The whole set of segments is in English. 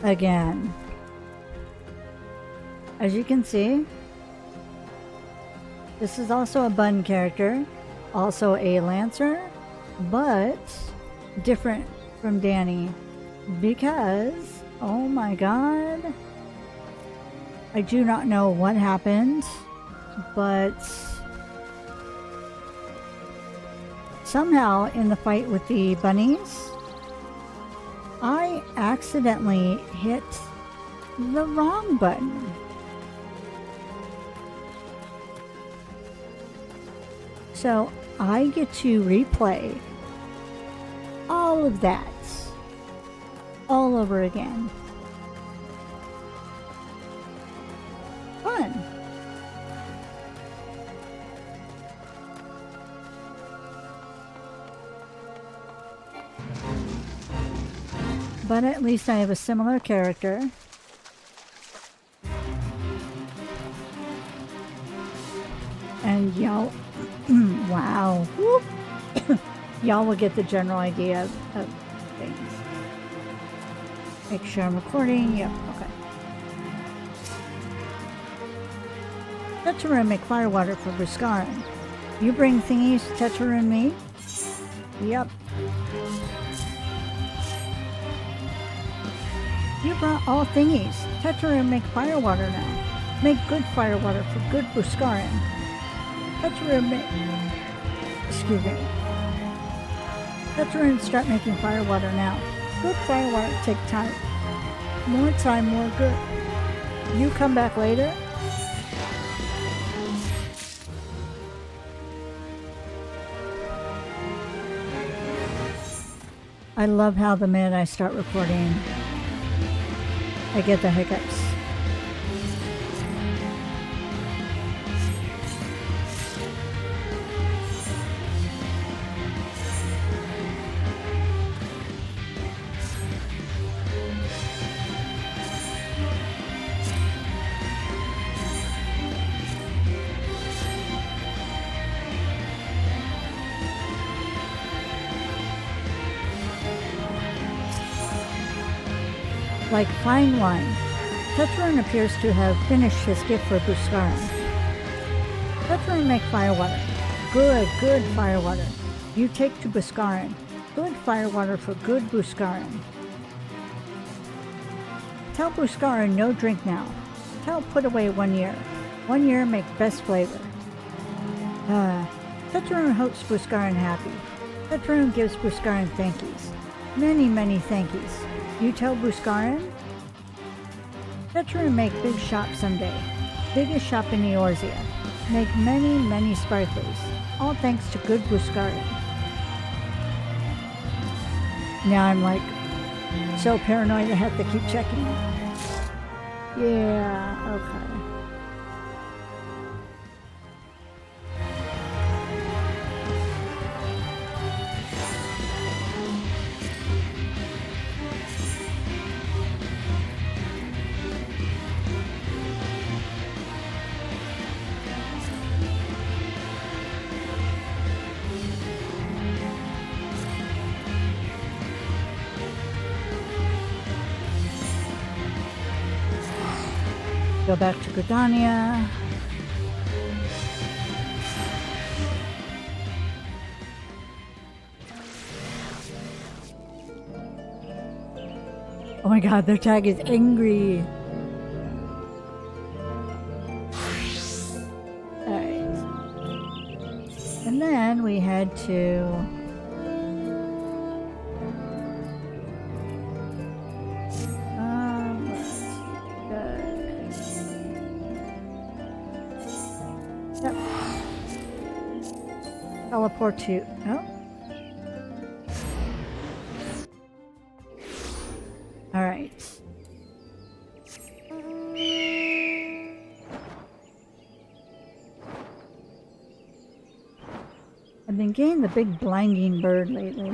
again. As you can see, this is also a bun character, also a lancer, but different from Daenne because, oh my god, I do not know what happened, but somehow in the fight with the bunnies, I accidentally hit the wrong button. So I get to replay all of that all over again. Fun. But at least I have a similar character. And y'all, wow. Y'all will get the general idea of things. Make sure I'm recording. Yep, okay. Tetra make firewater for Buscarin. You bring thingies, Tetra and me? Yep. You brought all thingies. Tetra make firewater now. Make good firewater for good Buscarin. Tetra make... Excuse me. Tetra start making firewater now. Good firewater take time. More time, more good. You come back later. I love how the minute I start recording, I get the hiccups. Like fine wine, Tetron appears to have finished his gift for Buscarin. Tetron make firewater. Good, good firewater. You take to Buscarin. Good firewater for good Buscarin. Tell Buscarin no drink now. Tell put away 1 year. 1 year make best flavor. Tetron hopes Buscarin happy. Tetron gives Buscarin thankies. Many, many thankies. You tell Buscarin? Tetron make big shop someday. Biggest shop in Eorzea. Make many, many sparklers. All thanks to good Buscarin. Now I'm like so paranoid I have to keep checking. Yeah, okay. Go back to Gridania. Oh my god, their tag is angry. Alright. And then we head to... teleport to... Oh. Alright. I've been getting the big blinding bird lately.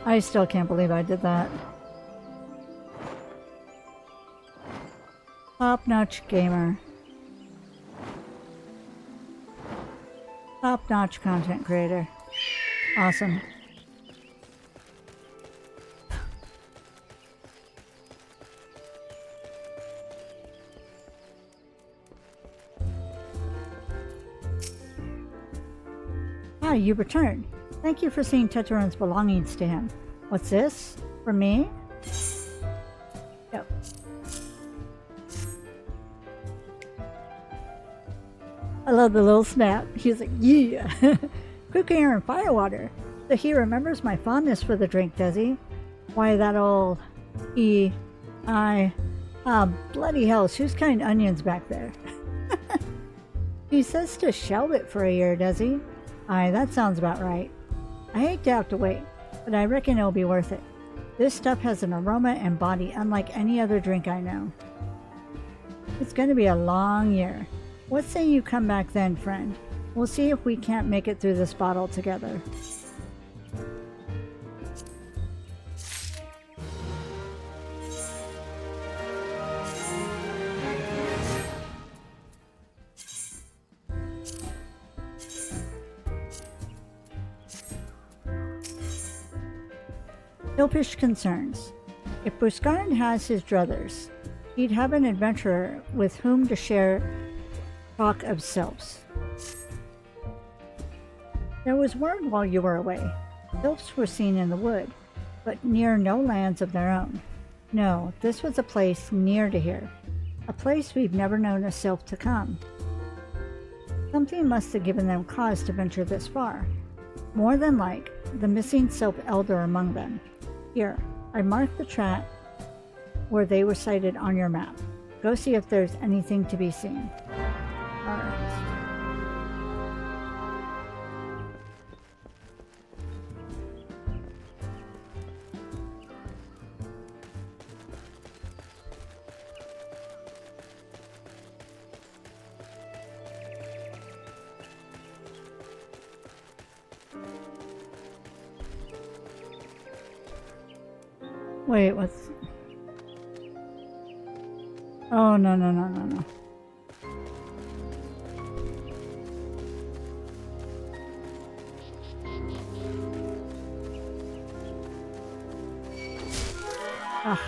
I still can't believe I did that. Top-notch gamer. Top-notch content creator. Awesome. Ah, you returned. Thank you for seeing Teteron's belongings to him. What's this? For me? Yep. I love the little snap. He's like, yeah. Cooking air and firewater. So he remembers my fondness for the drink, does he? Why, that old... bloody hell, who's cutting onions back there? He says to shelve it for a year, does he? Aye, that sounds about right. I hate to have to wait, but I reckon it'll be worth it. This stuff has an aroma and body unlike any other drink I know. It's going to be a long year. What say you come back then, friend? We'll see if we can't make it through this bottle together. Selfish concerns. If Buscarin has his druthers, he'd have an adventurer with whom to share talk of sylphs. There was word while you were away. Sylphs were seen in the wood, but near no lands of their own. No, this was a place near to here. A place we've never known a sylph to come. Something must have given them cause to venture this far. More than like, the missing sylph elder among them. Here, I marked the track where they were sighted on your map. Go see if there's anything to be seen. Alright. Wait, what's... Oh, no. Ah.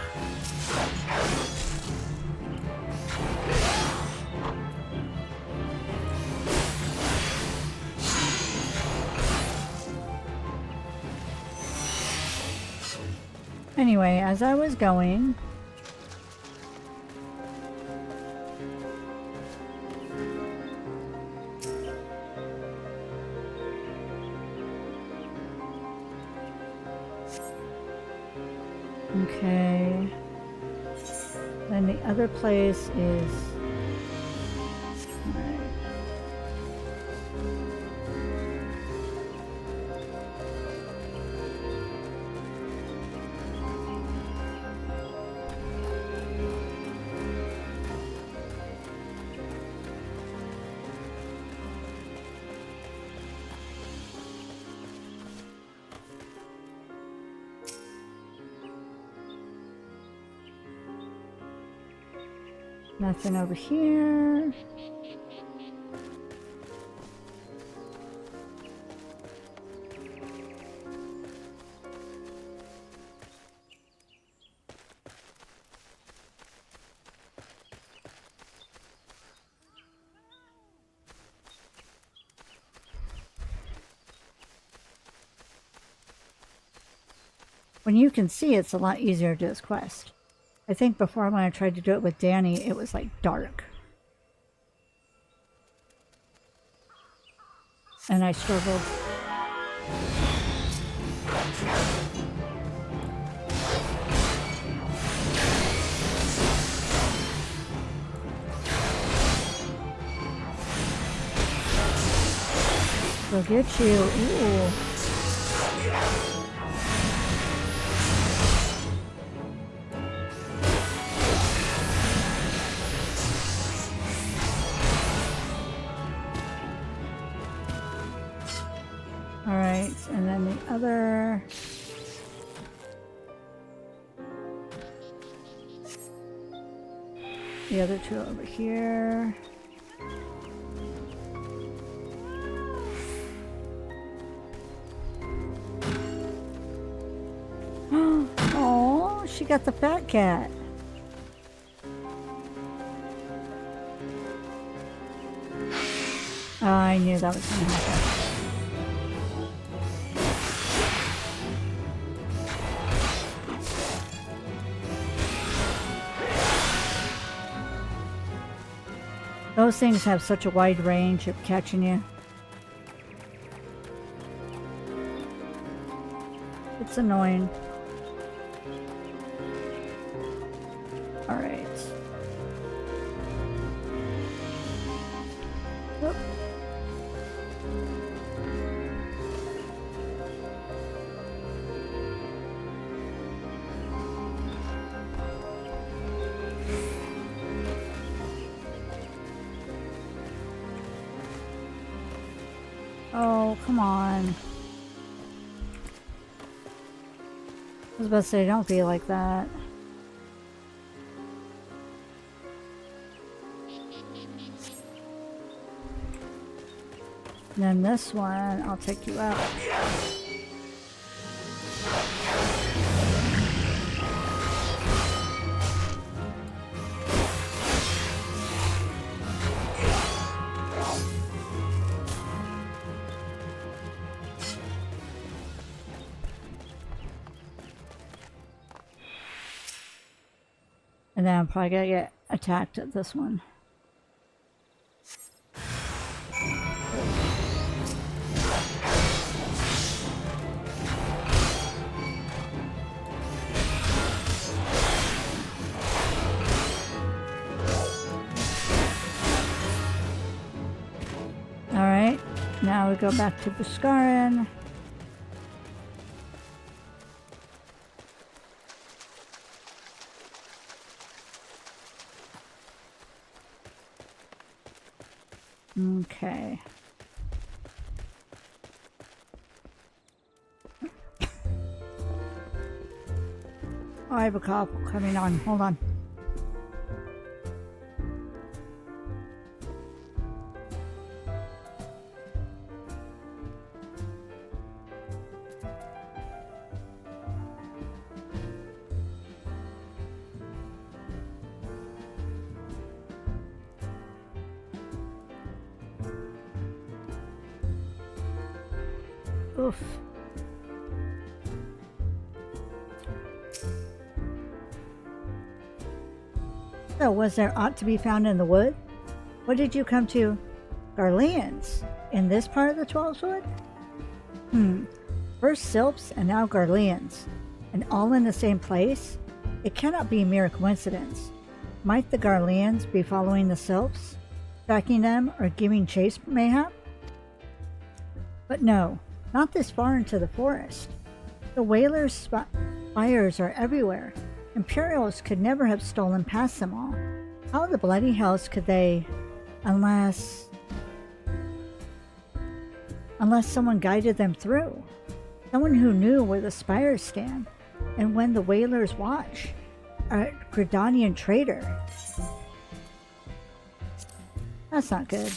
Anyway, as I was going... Okay. Then the other place is... Alright. Nothing over here. When you can see, it's a lot easier to do this quest. I think before when I tried to do it with Daenne, it was like dark. And I struggled. Go get you. Ooh. Alright, and then the other... The other two over here. Oh, she got the fat cat. Oh, I knew that was going to happen. Those things have such a wide range of catching you. It's annoying. All right. Whoop. Oh, come on. I was about to say, don't be like that. And then this one, I'll take you out. And then I'm probably gonna get attacked at this one. Alright, now we go back to Buscarin. Okay. Oh, I have a call coming on. Hold on. Oof. So, was there aught to be found in the wood? What did you come to? Garleans? In this part of the 12's Wood? First Sylphs and now Garleans. And all in the same place? It cannot be mere coincidence. Might the Garleans be following the Sylphs? Tracking them or giving chase, mayhap? But no. Not this far into the forest. The whalers' spires are everywhere. Imperials could never have stolen past them all. How the bloody hells could they, unless someone guided them through? Someone who knew where the spires stand, and when the whalers watch. A Gridanian traitor. That's not good.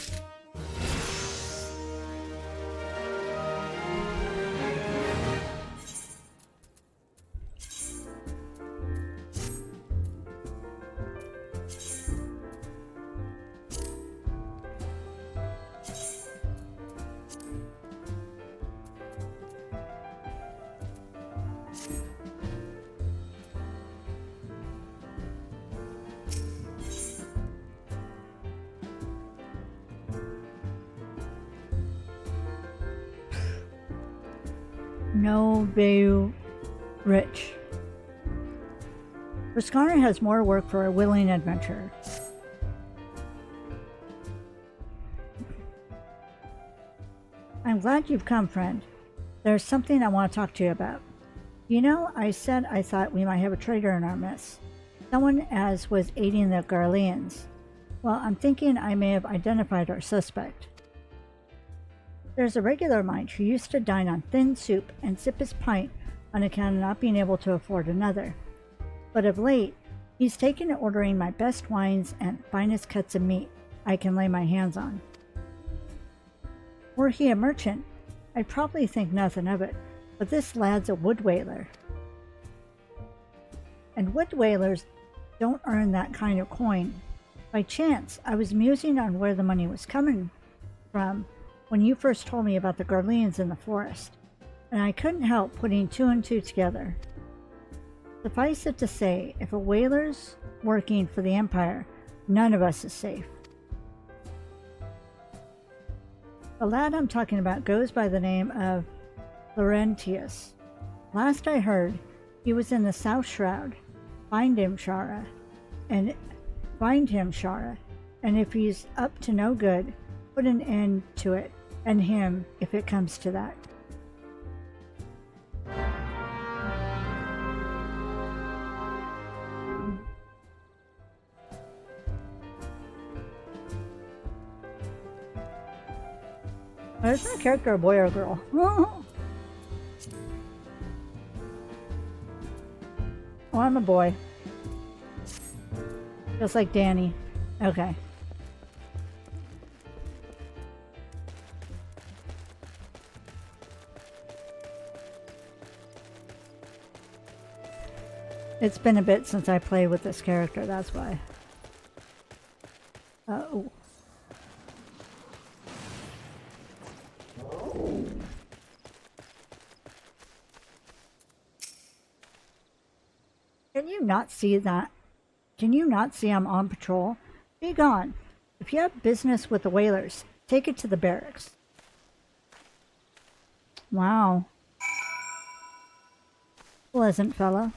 No Bayou Rich. Buscarin has more work for a willing adventurer. I'm glad you've come, friend. There's something I want to talk to you about. You know, I said I thought we might have a traitor in our midst. Someone as was aiding the Garleans. Well, I'm thinking I may have identified our suspect. There's a regular of mine who used to dine on thin soup and sip his pint on account of not being able to afford another. But of late, He's taken to ordering my best wines and finest cuts of meat I can lay my hands on. Were he a merchant, I'd probably think nothing of it, but this lad's a wood whaler. And wood whalers don't earn that kind of coin. By chance, I was musing on where the money was coming from when you first told me about the Garleans in the forest, and I couldn't help putting two and two together. Suffice it to say, if a whaler's working for the Empire, none of us is safe. The lad I'm talking about goes by the name of Laurentius. Last I heard, he was in the South Shroud. Find him, Shara, and if he's up to no good, put an end to it, and him, if it comes to that. Is my character a boy or a girl? Oh, I'm a boy. Just like Danny. Okay. It's been a bit since I played with this character, that's why. Oh. Can you not see that? Can you not see I'm on patrol? Be gone. If you have business with the whalers, take it to the barracks. Wow. Pleasant fellow.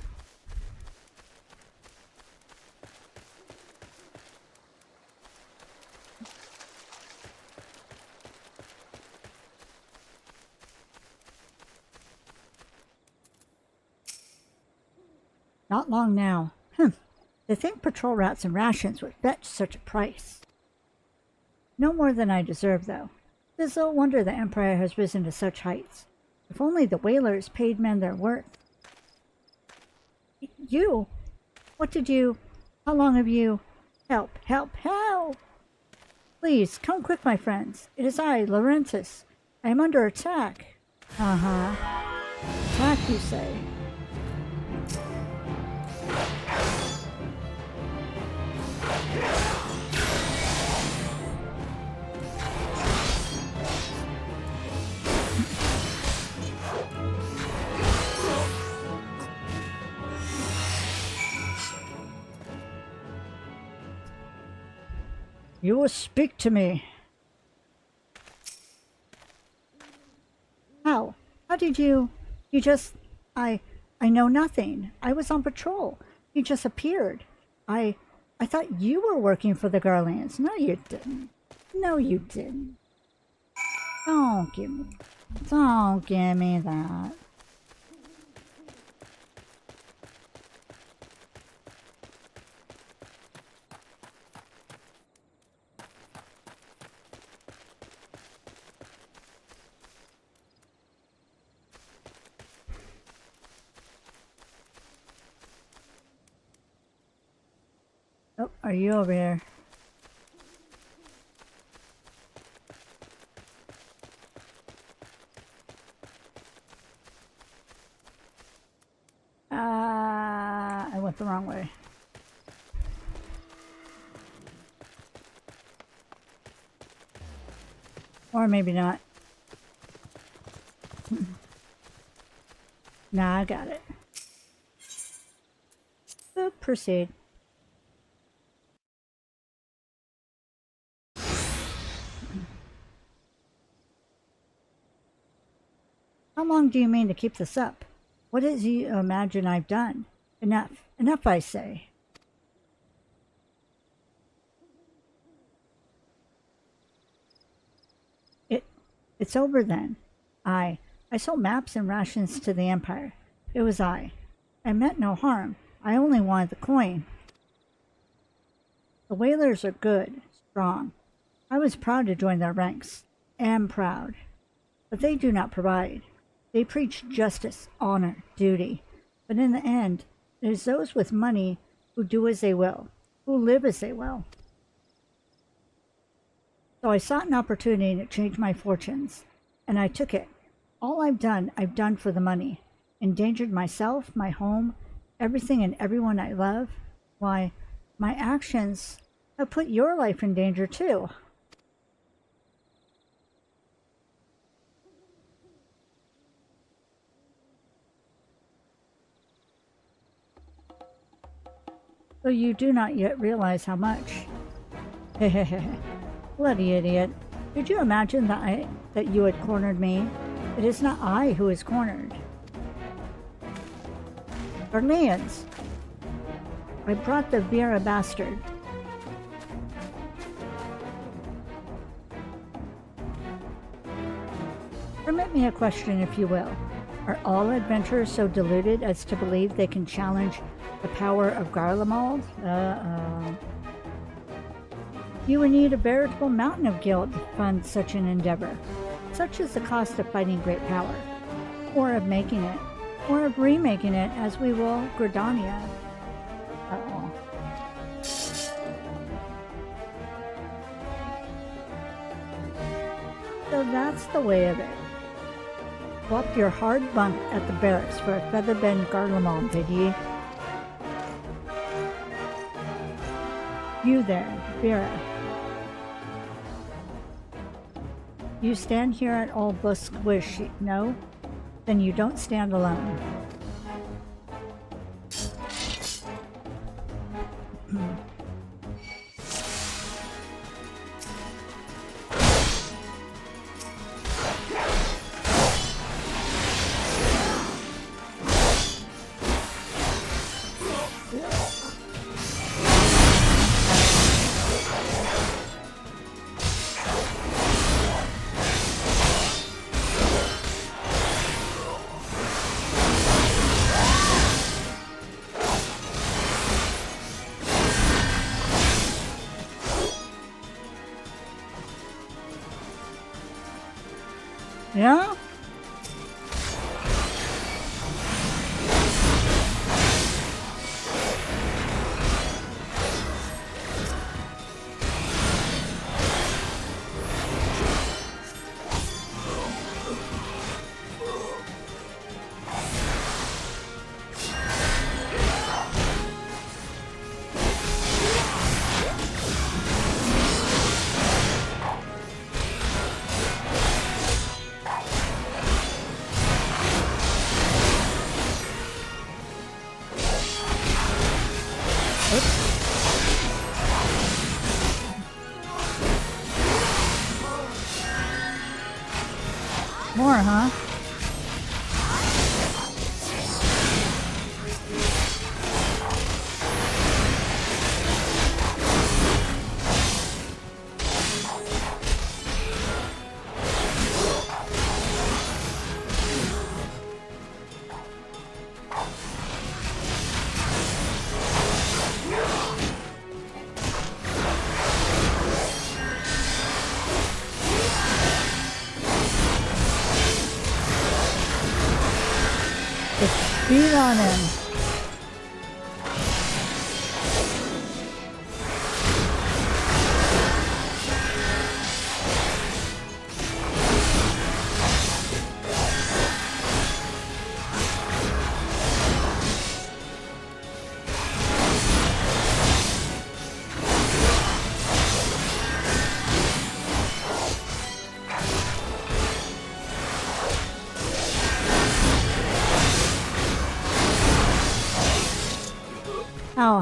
Not long now. To think patrol routes and rations would fetch such a price. No more than I deserve, though. It is no wonder the Empire has risen to such heights. If only the whalers paid men their worth. You? What did you... How long have you... Help! Help! Help! Please, come quick, my friends. It is I, Laurentis. I am under attack. Attack, you say? You will speak to me. How? How did you just... I know nothing. I was on patrol. You just appeared. I thought you were working for the Garleans. No, you didn't. No, you didn't. Don't give me that. Oh, are you over here? I went the wrong way. Or maybe not. Nah, I got it. Proceed. How long do you mean to keep this up? What is you imagine I've done? Enough. Enough, I say. It's over then. I sold maps and rations to the Empire. It was I. I meant no harm. I only wanted the coin. The whalers are good, strong. I was proud to join their ranks. Am proud. But they do not provide. They preach justice, honor, duty. But in the end, it is those with money who do as they will, who live as they will. So I sought an opportunity to change my fortunes, and I took it. All I've done for the money. Endangered myself, my home, everything and everyone I love. Why, my actions have put your life in danger too. So you do not yet realize how much. Hehehe. Bloody idiot. Did you imagine that you had cornered me? It is not I who is cornered. Orleans. I brought the Vera bastard. Permit me a question, if you will. Are all adventurers so deluded as to believe they can challenge the power of Garlemald? You would need a veritable mountain of guilt to fund such an endeavor. Such is the cost of fighting great power, or of making it, or of remaking it, as we will Gridania. Uh-oh. So that's the way of it. Swapped your hard bunk at the barracks for a featherbed Garlemald, did ye? You there, Vera. You stand here at all Buskwish, no? Then you don't stand alone. Yeah? More, huh? Beat on him.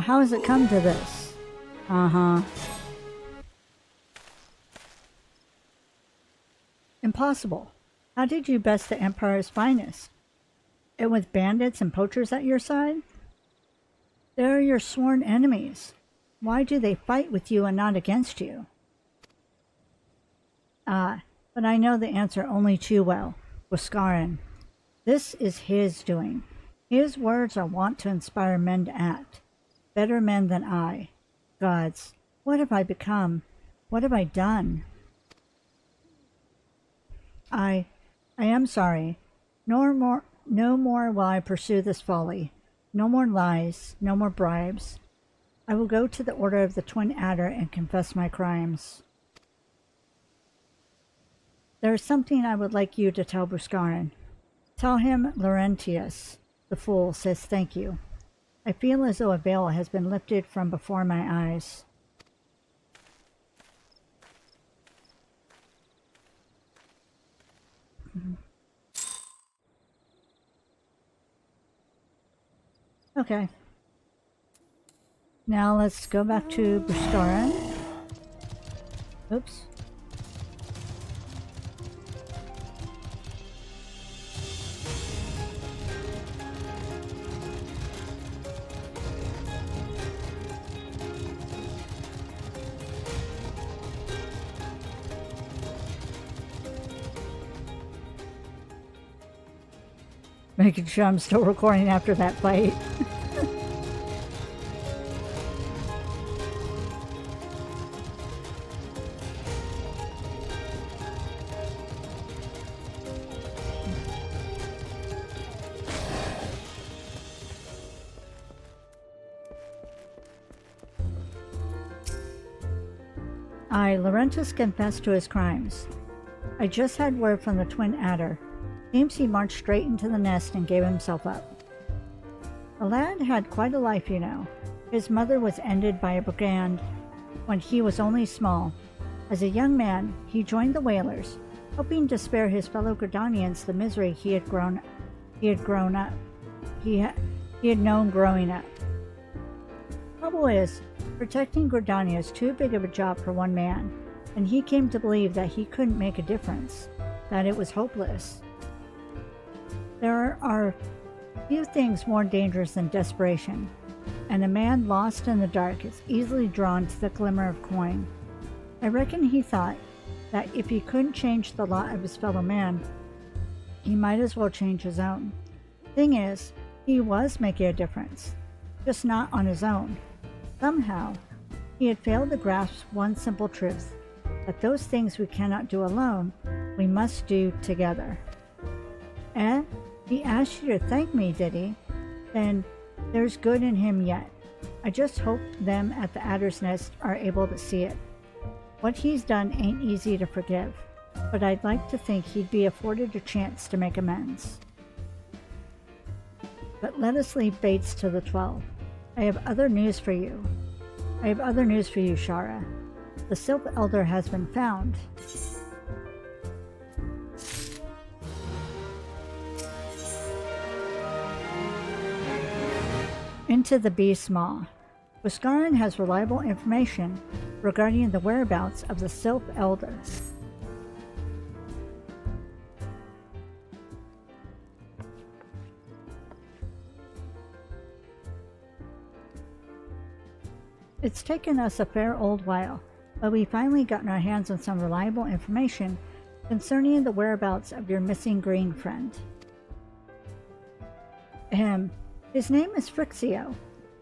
How has it come to this? Uh-huh. Impossible. How did you best the Empire's finest? And with bandits and poachers at your side? They're your sworn enemies. Why do they fight with you and not against you? Ah, but I know the answer only too well. Bouskarin. This is his doing. His words are wont to inspire men to act. Better men than I. Gods, what have I become? What have I done? I am sorry. No more will I pursue this folly. No more lies, no more bribes. I will go to the Order of the Twin Adder and confess my crimes. There is something I would like you to tell Buscarin. Tell him Laurentius, the fool, says thank you. I feel as though a veil has been lifted from before my eyes. Okay. Now let's go back to Buscarin. Oops. Making sure I'm still recording after that fight. Laurentius confessed to his crimes. I just had word from the Twin Adder. Seems he marched straight into the nest and gave himself up. The lad had quite a life, you know. His mother was ended by a brigand when he was only small. As a young man, he joined the Whalers, hoping to spare his fellow Gridanians the misery he had known growing up. Trouble is, protecting Gridania is too big of a job for one man, and he came to believe that he couldn't make a difference, that it was hopeless. There are few things more dangerous than desperation, and a man lost in the dark is easily drawn to the glimmer of coin. I reckon he thought that if he couldn't change the lot of his fellow man, he might as well change his own. Thing is, he was making a difference, just not on his own. Somehow, he had failed to grasp one simple truth, that those things we cannot do alone, we must do together. Eh? He asked you to thank me, did he? Then there's good in him yet. I just hope them at the Adder's Nest are able to see it. What he's done ain't easy to forgive, but I'd like to think he'd be afforded a chance to make amends. But let us leave Bates to the 12. I have other news for you. Shara. The Sylph Elder has been found. Into the Beast's Maw. Buscarin has reliable information regarding the whereabouts of the Sylph Elder. It's taken us a fair old while, but we finally gotten our hands on some reliable information concerning the whereabouts of your missing green friend. His name is Phrixio,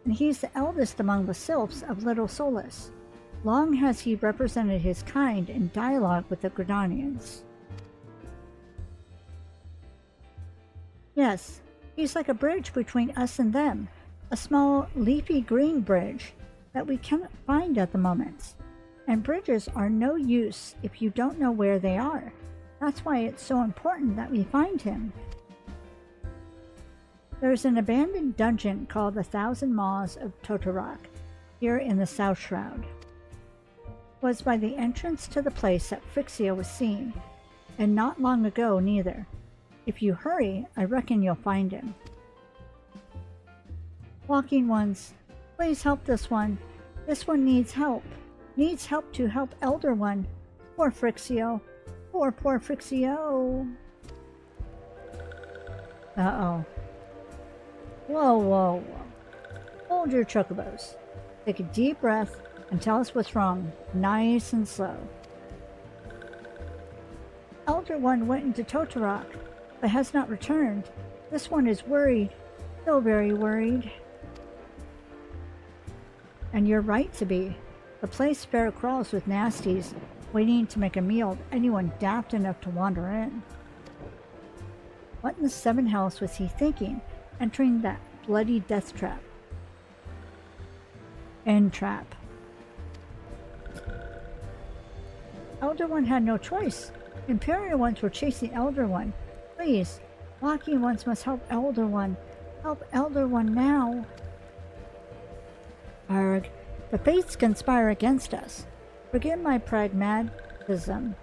and he's the eldest among the Sylphs of Little Solus. Long has he represented his kind in dialogue with the Gridanians. Yes, he's like a bridge between us and them, a small leafy green bridge that we cannot find at the moment. And bridges are no use if you don't know where they are. That's why it's so important that we find him. There's an abandoned dungeon called the Thousand Maws of Totorok, here in the South Shroud. It was by the entrance to the place that Phrixio was seen, and not long ago neither. If you hurry, I reckon you'll find him. Walking ones, please help this one. This one needs help. Needs help to help Elder One. Poor Phrixio. Poor Phrixio. Uh-oh. Whoa. Hold your chocobos. Take a deep breath and tell us what's wrong, nice and slow. Elder One went into Totorok, but has not returned. This one is worried, so very worried. And you're right to be. The place fair crawls with nasties, waiting to make a meal of anyone daft enough to wander in. What in the seven hells was he thinking, entering that bloody death trap? End trap. Elder One had no choice. Imperial ones were chasing Elder One. Please, walking ones must help Elder One. Help Elder One now. Arg, the fates conspire against us. Forgive my pragmatism,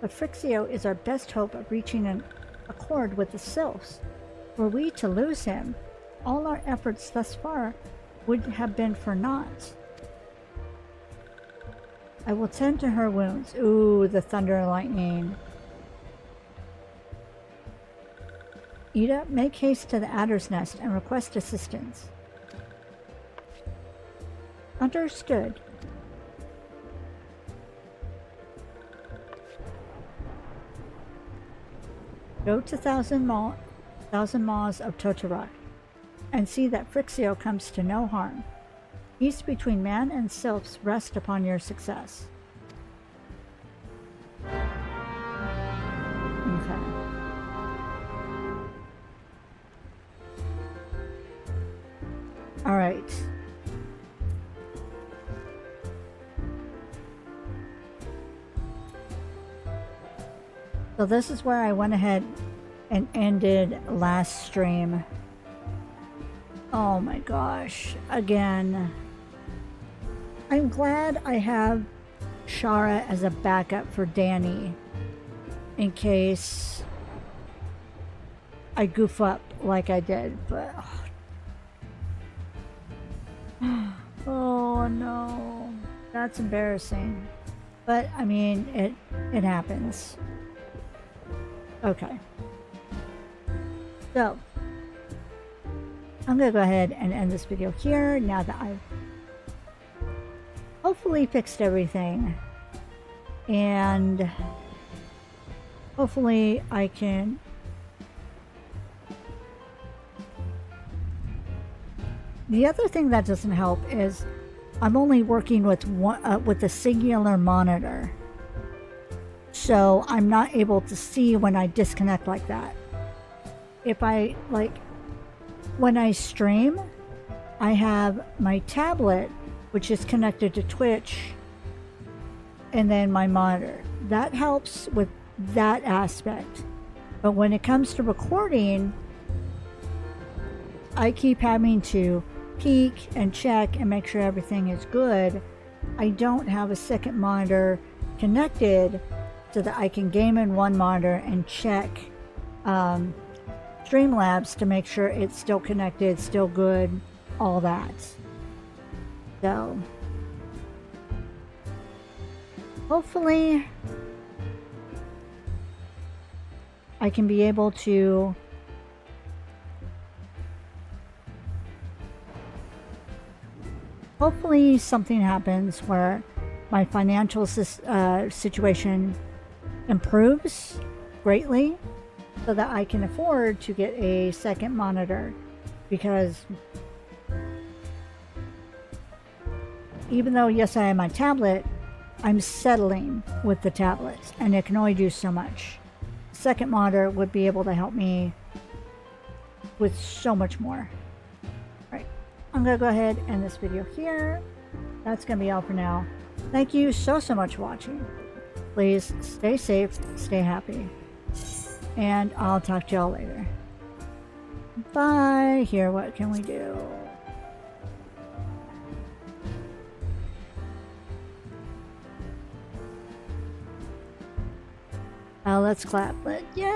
but Phrixio is our best hope of reaching an accord with the sylphs. Were we to lose him, all our efforts thus far would have been for naught. I will tend to her wounds. Ooh, the thunder and lightning. Ida, make haste to the adder's nest and request assistance. Understood. Go to Thousand Maws of Totorak and see that Phrixio comes to no harm. Peace between man and sylphs rest upon your success. Okay. All right. So this is where I went ahead and ended last stream. Oh my gosh, again. I'm glad I have Shara as a backup for Daenne in case I goof up like I did, but oh no, that's embarrassing. But I mean, it happens. Okay. So, I'm going to go ahead and end this video here now that I've hopefully fixed everything. And hopefully I can the other thing that doesn't help is I'm only working with one with a singular monitor. So I'm not able to see when I disconnect like that. If I, like, when I stream, I have my tablet, which is connected to Twitch, and then my monitor. That helps with that aspect. But when it comes to recording, I keep having to peek and check and make sure everything is good. I don't have a second monitor connected so that I can game in one monitor and check Streamlabs to make sure it's still connected, still good, all that. So, hopefully I can be able to hopefully something happens where my financial situation improves greatly so that I can afford to get a second monitor, because even though yes I have my tablet, I'm settling with the tablet and it can only do so much. Second monitor would be able to help me with so much more. Right, I'm gonna go ahead and end this video here. That's gonna be all for now. Thank you so much for watching. Please stay safe, stay happy, and I'll talk to y'all later. Bye. Here, what can we do? Let's clap. Yay!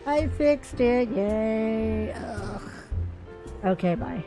I fixed it. Yay. Ugh. Okay, bye.